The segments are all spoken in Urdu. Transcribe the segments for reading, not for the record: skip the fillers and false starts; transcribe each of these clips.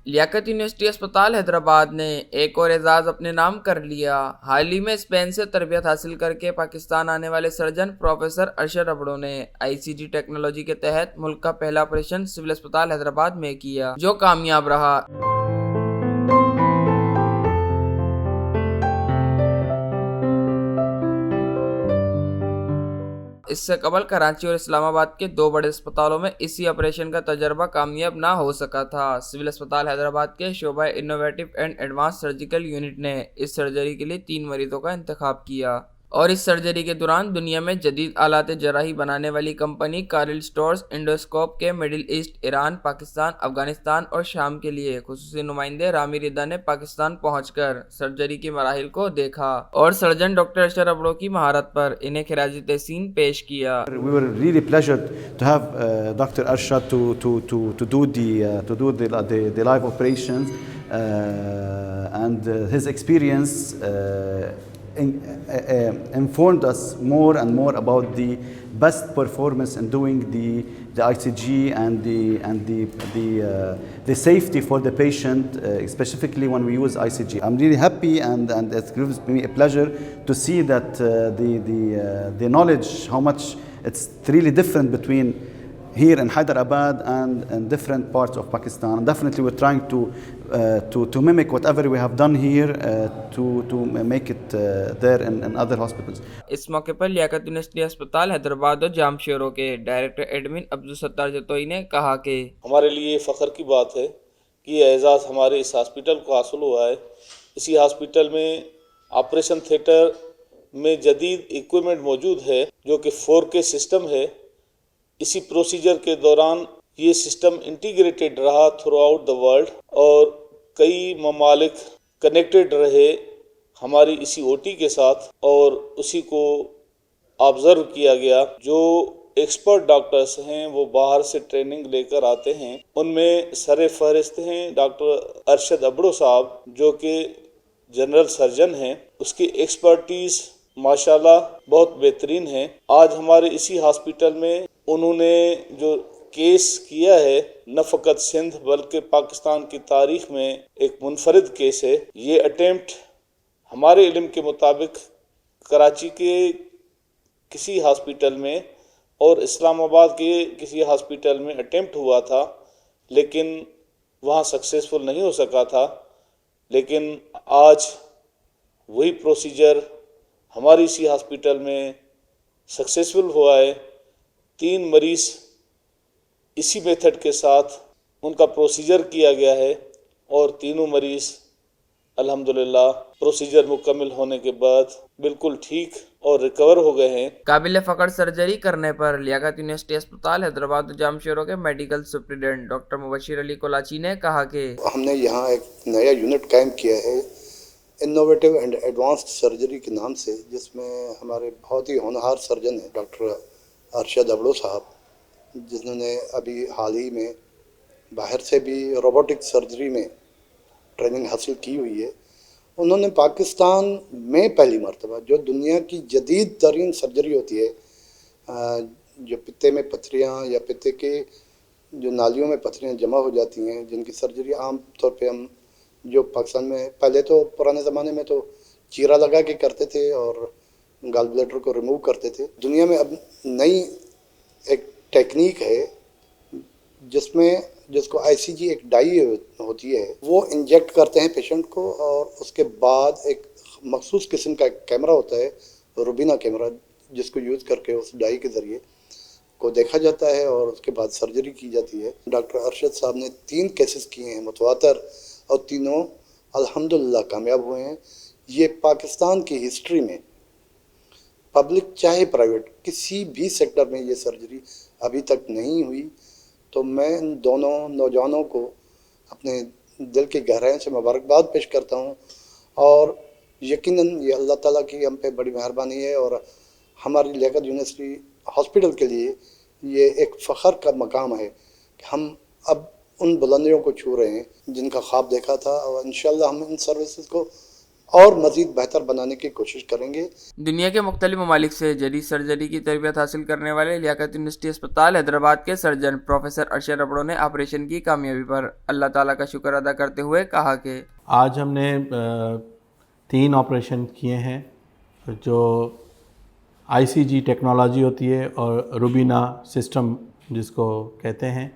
لیاقت یونیورسٹی اسپتال حیدرآباد نے ایک اور اعزاز اپنے نام کر لیا۔ حال ہی میں اسپین سے تربیت حاصل کر کے پاکستان آنے والے سرجن پروفیسر ارشد ابڑو نے آئی سی جی ٹیکنالوجی کے تحت ملک کا پہلا آپریشن سول اسپتال حیدرآباد میں کیا، جو کامیاب رہا۔ اس سے قبل کراچی اور اسلام آباد کے 2 بڑے اسپتالوں میں اسی آپریشن کا تجربہ کامیاب نہ ہو سکا تھا۔ سول اسپتال حیدرآباد کے شعبہ innovative and advance surgical unit نے اس سرجری کے لیے 3 مریضوں کا انتخاب کیا، اور اس سرجری کے دوران دنیا میں جدید آلات جراحی بنانے والی کمپنی کارل سٹورز انڈوسکوپ کے مڈل ایسٹ، ایران، پاکستان، افغانستان اور شام کے لیے خصوصی نمائندے رامی ردا نے پاکستان پہنچ کر سرجری کے مراحل کو دیکھا اور سرجن ڈاکٹر ارشد ابڑو کی مہارت پر انہیں خراج تحسین پیش کیا۔ We were really pleasured to have Dr. Arshad to do the live operations, and his experience informed us more and more about the best performance in doing the ICG and the safety for the patient, specifically when we use ICG. I'm really happy, and it gives me a pleasure to see that the knowledge, how much it's really different between here in Hyderabad and different parts of Pakistan. And definitely we're trying to mimic whatever we have done here, to make it there in other hospitals. اس موقع پر لیاقت یونیورسٹی اسپتال حیدرآباد اور جامشورو کے ڈائریکٹر ایڈمن عبدالستار جتوئی نے کہا کہ ہمارے لیے فخر کی بات ہے کہ یہ اعزاز ہمارے اس ہاسپٹل کو حاصل ہوا ہے۔ اسی ہاسپٹل میں آپریشن تھیٹر میں جدید ایکوپمنٹ موجود ہے جو کہ 4K سسٹم ہے۔ اسی پروسیجر کے دوران یہ سسٹم انٹیگریٹڈ رہا تھرو آؤٹ دا ورلڈ، اور کئی ممالک کنیکٹڈ رہے ہماری اسی او ٹی کے ساتھ، اور اسی کو آبزرو کیا گیا۔ جو ایکسپرٹ ڈاکٹرز ہیں وہ باہر سے ٹریننگ لے کر آتے ہیں، ان میں سر فہرست ہیں ڈاکٹر ارشد ابڑو صاحب جو کہ جنرل سرجن ہیں۔ اس کی ایکسپرٹیز ماشاءاللہ بہت بہترین ہے۔ آج ہمارے اسی ہاسپٹل میں انہوں نے جو کیس کیا ہے، نہ فقط سندھ بلکہ پاکستان کی تاریخ میں ایک منفرد کیس ہے۔ یہ اٹیمپٹ ہمارے علم کے مطابق کراچی کے کسی ہاسپٹل میں اور اسلام آباد کے کسی ہاسپٹل میں اٹیمپٹ ہوا تھا، لیکن وہاں سکسیسفل نہیں ہو سکا تھا۔ لیکن آج وہی پروسیجر ہماری اسی ہاسپٹل میں سکسیسفل ہوا ہے۔ 3 مریض اسی میتھڈ کے ساتھ ان کا پروسیجر کیا گیا ہے، اور تینوں مریض الحمدللہ پروسیجر مکمل ہونے کے بعد بالکل ٹھیک اور ریکور ہو گئے ہیں۔ قابل فخر سرجری کرنے پر لیاقت یونیورسٹی اسپتال حیدرآباد اور جامشورو کے میڈیکل سپرنٹینڈنٹ ڈاکٹر مبشر علی کولاچی نے کہا کہ ہم نے یہاں ایک نیا یونٹ قائم کیا ہے انوویٹو اینڈ ایڈوانسڈ سرجری کے نام سے، جس میں ہمارے بہت ہی ہونہار سرجن ہیں ڈاکٹر ارشد ابڑو صاحب، جنہوں نے ابھی حال ہی میں باہر سے بھی روبوٹک سرجری میں ٹریننگ حاصل کی ہوئی ہے۔ انہوں نے پاکستان میں پہلی مرتبہ جو دنیا کی جدید ترین سرجری ہوتی ہے، جو پتے میں پتھریاں یا پتے کے جو نالیوں میں پتھریاں جمع ہو جاتی ہیں، جن کی سرجری عام طور پہ ہم جو پاکستان میں پہلے تو پرانے زمانے میں تو چیرا لگا کے کرتے تھے اور گال بلیڈر کو ریموو کرتے تھے۔ دنیا میں اب نئی ایک ٹیکنیک ہے جس کو آئی سی جی ایک ڈائی ہوتی ہے، وہ انجیکٹ کرتے ہیں پیشنٹ کو، اور اس کے بعد ایک مخصوص قسم کا ایک کیمرہ ہوتا ہے، روبینا کیمرہ، جس کو یوز کر کے اس ڈائی کے ذریعے کو دیکھا جاتا ہے اور اس کے بعد سرجری کی جاتی ہے۔ ڈاکٹر ارشد صاحب نے 3 کیسز کیے ہیں متواتر، اور تینوں الحمدللہ کامیاب ہوئے ہیں۔ یہ پاکستان کی ہسٹری میں پبلک چاہے پرائیویٹ کسی بھی سیکٹر میں یہ سرجری ابھی تک نہیں ہوئی۔ تو میں ان دونوں نوجوانوں کو اپنے دل کی گہرائیوں سے مبارکباد پیش کرتا ہوں، اور یقیناً یہ اللہ تعالیٰ کی ہم پہ بڑی مہربانی ہے، اور ہماری لیاقت یونیورسٹی ہاسپٹل کے لیے یہ ایک فخر کا مقام ہے کہ ہم اب ان بلندیوں کو چھو رہے ہیں جن کا خواب دیکھا تھا، اور انشاءاللہ ہم ان سروسز کو اور مزید بہتر بنانے کی کوشش کریں گے. دنیا کے مختلف ممالک سے جدید سرجری کی تربیت حاصل کرنے والے لیاقت یونیورسٹی اسپتال حیدرآباد کے سرجن پروفیسر ارشد ربڑو نے آپریشن کی کامیابی پر اللہ تعالیٰ کا شکر ادا کرتے ہوئے کہا کہ آج ہم نے 3 آپریشن کیے ہیں جو ICG ٹیکنالوجی ہوتی ہے اور روبینا سسٹم جس کو کہتے ہیں،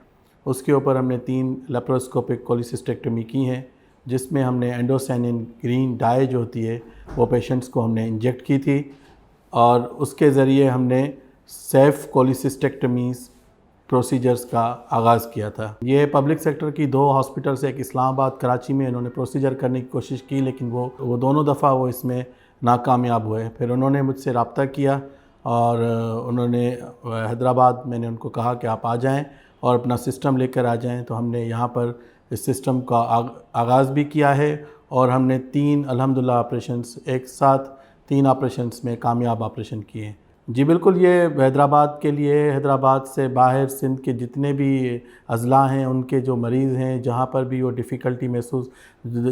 اس کے اوپر ہم نے 3 لیپروسکوپک کولیسسٹیکٹمی کی ہیں، جس میں ہم نے اینڈوسینین گرین ڈائی جو ہوتی ہے وہ پیشنٹس کو ہم نے انجیکٹ کی تھی، اور اس کے ذریعے ہم نے سیف کولیسسٹیکٹمیز پروسیجرز کا آغاز کیا تھا. یہ پبلک سیکٹر کی 2 ہاسپٹل سے، ایک اسلام آباد کراچی میں انہوں نے پروسیجر کرنے کی کوشش کی، لیکن وہ دونوں دفعہ وہ اس میں ناکامیاب ہوئے. پھر انہوں نے مجھ سے رابطہ کیا اور انہوں نے حیدرآباد، میں نے ان کو کہا کہ آپ آ جائیں اور اپنا سسٹم لے کر آ جائیں. تو ہم نے یہاں پر اس سسٹم کا آغاز بھی کیا ہے، اور ہم نے 3 الحمدللہ آپریشنز ایک ساتھ 3 آپریشنز میں کامیاب آپریشن کیے ہیں. جی بالکل، یہ حیدرآباد کے لیے، حیدرآباد سے باہر سندھ کے جتنے بھی اضلاع ہیں ان کے جو مریض ہیں، جہاں پر بھی وہ ڈیفیکلٹی محسوس،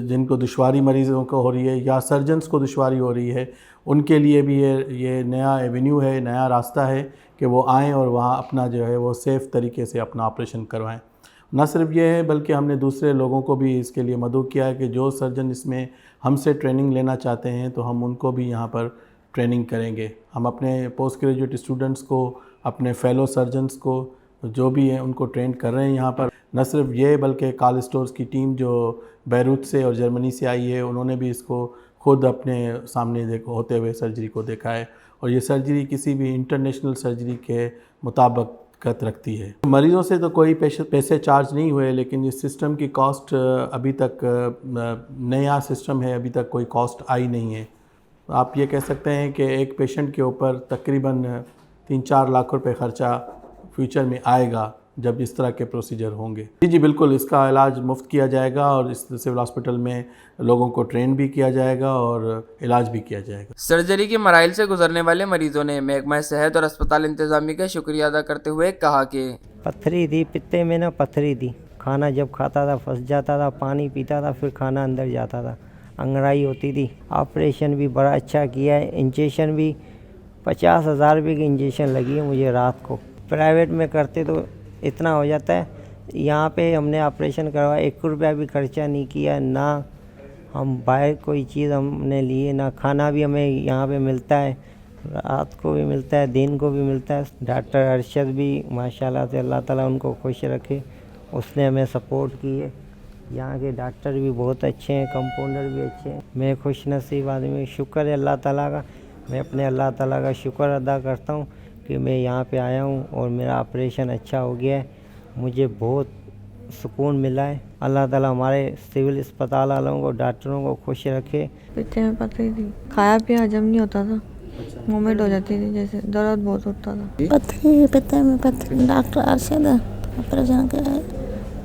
جن کو دشواری مریضوں کو ہو رہی ہے یا سرجنز کو دشواری ہو رہی ہے، ان کے لیے بھی یہ نیا ایونیو ہے، نیا راستہ ہے کہ وہ آئیں اور وہاں اپنا جو ہے وہ سیف طریقے سے اپنا آپریشن کروائیں. نہ صرف یہ ہے بلکہ ہم نے دوسرے لوگوں کو بھی اس کے لیے مدعو کیا ہے کہ جو سرجن اس میں ہم سے ٹریننگ لینا چاہتے ہیں تو ہم ان کو بھی یہاں پر ٹریننگ کریں گے. ہم اپنے پوسٹ گریجویٹ اسٹوڈنٹس کو، اپنے فیلو سرجنز کو جو بھی ہیں ان کو ٹرین کر رہے ہیں یہاں پر. نہ صرف یہ بلکہ کال اسٹورز کی ٹیم جو بیروت سے اور جرمنی سے آئی ہے، انہوں نے بھی اس کو خود اپنے سامنے ہوتے ہوئے سرجری کو دیکھا ہے، اور یہ سرجری کسی بھی انٹرنیشنل سرجری کے مطابقت رکھتی ہے. مریضوں سے تو کوئی پیسے چارج نہیں ہوئے، لیکن اس سسٹم کی کاسٹ ابھی تک، نیا سسٹم ہے، ابھی تک کوئی کاسٹ آئی نہیں ہے. آپ یہ کہہ سکتے ہیں کہ ایک پیشنٹ کے اوپر تقریباً 3-4 لاکھ روپے خرچہ فیوچر میں آئے گا جب اس طرح کے پروسیجر ہوں گے. جی بالکل، اس کا علاج مفت کیا جائے گا، اور اس سول ہاسپٹل میں لوگوں کو ٹرین بھی کیا جائے گا اور علاج بھی کیا جائے گا. سرجری کے مراحل سے گزرنے والے مریضوں نے محکمہ صحت اور اسپتال انتظامیہ کا شکریہ ادا کرتے ہوئے کہا کہ پتھری تھی پتے میں، پتھری تھی. کھانا جب کھاتا تھا پھنس جاتا تھا، پانی پیتا تھا پھر کھانا اندر جاتا تھا، انگڑائی ہوتی تھی. آپریشن بھی بڑا اچھا کیا ہے. انجیکشن بھی 50,000 روپے کی انجیکشن لگی ہے مجھے رات کو. پرائیویٹ میں کرتے تو اتنا ہو جاتا ہے، یہاں پہ ہم نے آپریشن کروایا، 1 روپیہ بھی خرچہ نہیں کیا، نہ ہم باہر کوئی چیز ہم نے لیے، نہ کھانا بھی ہمیں یہاں پہ ملتا ہے، رات کو بھی ملتا ہے، دن کو بھی ملتا ہے. ڈاکٹر ارشد بھی ماشاءاللہ سے اللہ تعالیٰ ان کو خوش رکھے، اس نے ہمیں سپورٹ کی ہے. یہاں کے ڈاکٹر بھی بہت اچھے ہیں، کمپاؤنڈر بھی اچھے ہیں. میں خوش نصیب آدمی، شکر ہے اللہ تعالیٰ کا. میں اپنے اللہ تعالیٰ کا شکر ادا کرتا ہوں کہ میں یہاں پہ آیا ہوں اور میرا آپریشن اچھا ہو گیا ہے. مجھے بہت سکون ملا ہے. اللہ تعالیٰ ہمارے سول اسپتال والوں کو، ڈاکٹروں کو خوش رکھے. پیتے میں پتھری تھی، کھایا پیا ہجم نہیں ہوتا تھا، مومنٹ ہو جاتی تھی، جیسے درد بہت ہوتا تھا. پتھری پیتے میں پتھری. ڈاکٹر ارشد آپریشن کیا